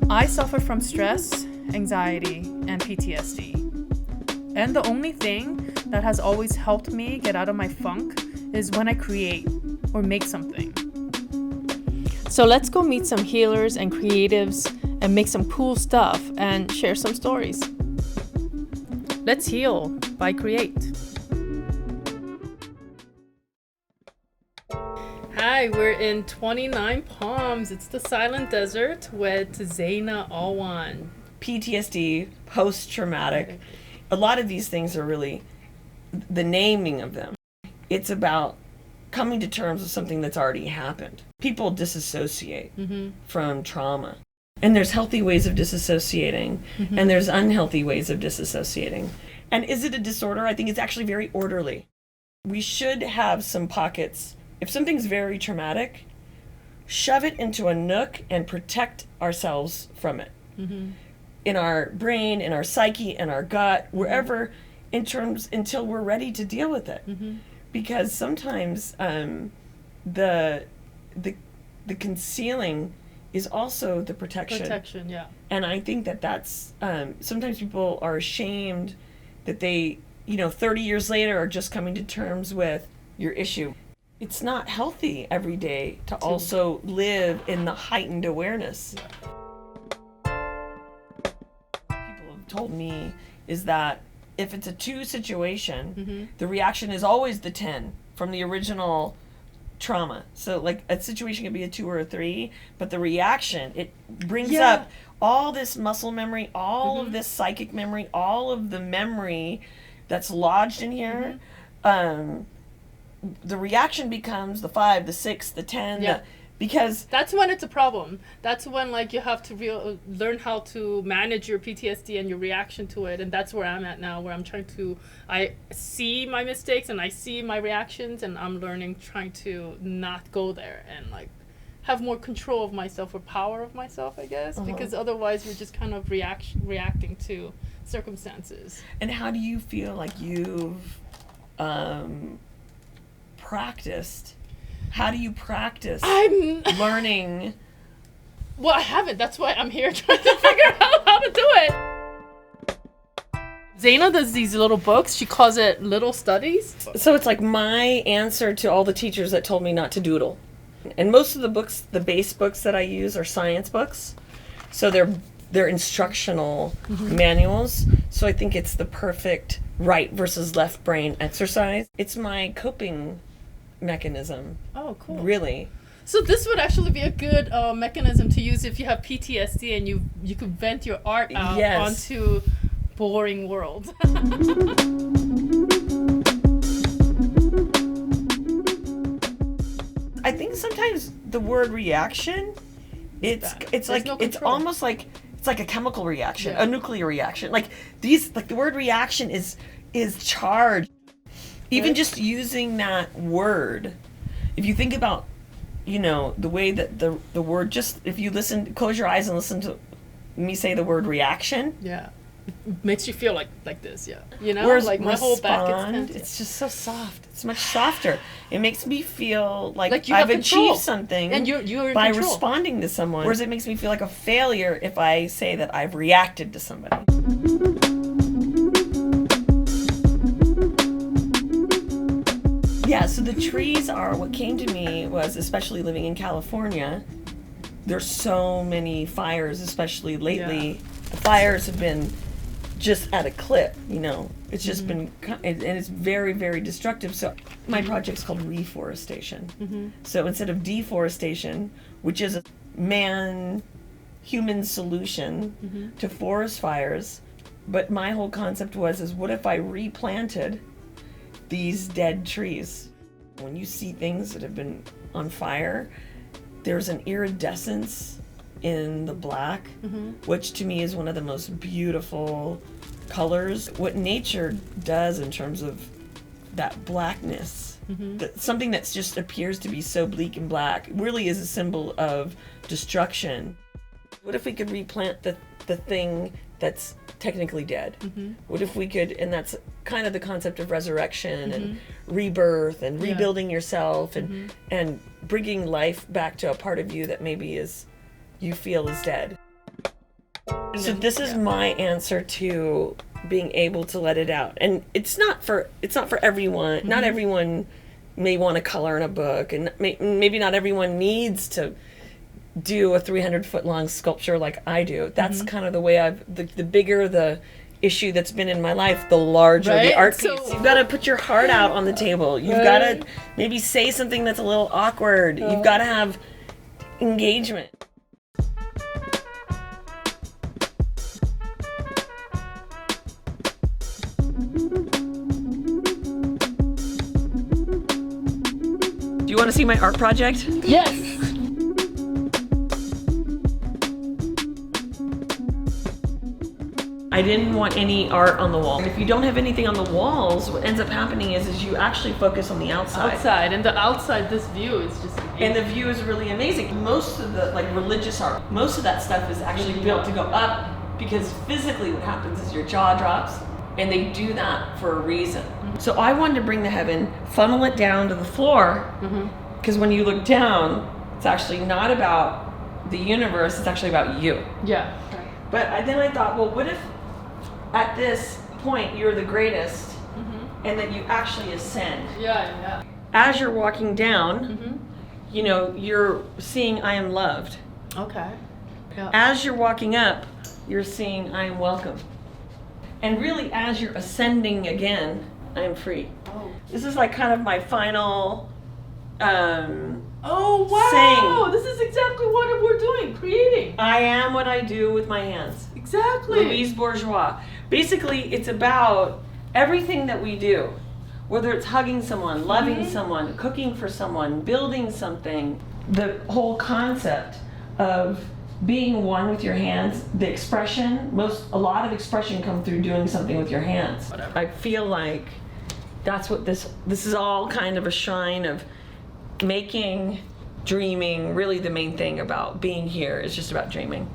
I suffer from stress, anxiety, and PTSD. And the only thing that has always helped me get out of my funk is when I create or make something. So let's go meet some healers and creatives and make some cool stuff and share some stories. Let's heal by create. Hi, we're in 29 Palms. It's the Silent Desert with Zaina Alwan. PTSD, post-traumatic. A lot of these things are really the naming of them. It's about coming to terms with something that's already happened. People disassociate from trauma. And there's healthy ways of disassociating, and there's unhealthy ways of disassociating. And is it a disorder? I think it's actually very orderly. We should have some pockets. If something's very traumatic, shove it into a nook and protect ourselves from it. In our brain, in our psyche, in our gut, wherever, until we're ready to deal with it. Because sometimes the concealing is also the protection. Protection, yeah. And I think that's sometimes people are ashamed that they, 30 years later are just coming to terms with your issue. It's not healthy every day to also live in the heightened awareness. People have told me is that if it's a 2 situation, the reaction is always the 10 from the original trauma. So like a situation could be a 2 or a 3, but the reaction, it brings up all this muscle memory, all of this psychic memory, all of the memory that's lodged in here. The reaction becomes the 5, the 6, the 10, because that's when it's a problem. That's when you have to learn how to manage your PTSD and your reaction to it. And that's where I'm at now, where I see my mistakes and I see my reactions, and I'm trying to not go there and have more control of myself or power of myself, I guess, because otherwise we're just kind of reacting to circumstances. And how do you feel like you've practiced? How do you practice learning? Well, I haven't. That's why I'm here trying to figure out how to do it. Zaina does these little books. She calls it little studies. So it's like my answer to all the teachers that told me not to doodle. And most of the books, the base books that I use are science books. So they're instructional manuals. So I think it's the perfect right versus left brain exercise. It's my coping mechanism. Oh, cool. Really. So this would actually be a good mechanism to use if you have PTSD and you could vent your art out onto boring world. I think sometimes the word reaction, it's almost like it's like a chemical reaction, a nuclear reaction. The word reaction is charged. Even just using that word, if you think about, the way that the word, just if you close your eyes and listen to me say the word reaction. Yeah. It makes you feel like this, Whereas my whole back is it's just so soft. It's much softer. It makes me feel like I've achieved something and you're by responding to someone. Whereas it makes me feel like a failure if I say that I've reacted to somebody. Yeah, so the trees are, what came to me was, especially living in California, there's so many fires, especially lately. The fires have been just at a clip, It's just been, and it's very, very destructive. So my project's called reforestation. So instead of deforestation, which is a man-human solution to forest fires, but my whole concept is what if I replanted these dead trees? When you see things that have been on fire, there's an iridescence in the black, which to me is one of the most beautiful colors. What nature does in terms of that blackness, something that just appears to be so bleak and black, really is a symbol of destruction. What if we could replant the thing that's technically dead? What if we could, and that's kind of the concept of resurrection and rebirth and rebuilding yourself and bringing life back to a part of you that maybe is, you feel is dead. So this is my answer to being able to let it out. And it's not for everyone. Mm-hmm. Not everyone may want to color in a book, and maybe not everyone needs to do a 300-foot long sculpture like I do. That's kind of the way the bigger the issue that's been in my life, the larger the art piece. So, you've got to put your heart out on the table. You've got to maybe say something that's a little awkward. You've got to have engagement. Do you want to see my art project? Yes. I didn't want any art on the wall. And if you don't have anything on the walls, what ends up happening is you actually focus on the outside. And the outside, this view is just amazing. And the view is really amazing. Most of the religious art, most of that stuff is actually built to go up, because physically what happens is your jaw drops, and they do that for a reason. Mm-hmm. So I wanted to bring the heaven, funnel it down to the floor, because when you look down, it's actually not about the universe, it's actually about you. Yeah. But then I thought, well, what if at this point you're the greatest, and that you actually ascend? Yeah. As you're walking down, you're seeing I am loved. Okay. Yeah. As you're walking up, you're seeing I am welcome. And really, as you're ascending again, I am free. Oh. This is like kind of my final oh, wow! saying. This is exactly what we're doing, creating. I am what I do with my hands. Exactly. Louise Bourgeois. Basically, it's about everything that we do. Whether it's hugging someone, loving someone, cooking for someone, building something. The whole concept of being one with your hands, the expression, a lot of expression comes through doing something with your hands. Whatever. I feel like that's what this is all kind of a shrine of making, dreaming. Really the main thing about being here is just about dreaming.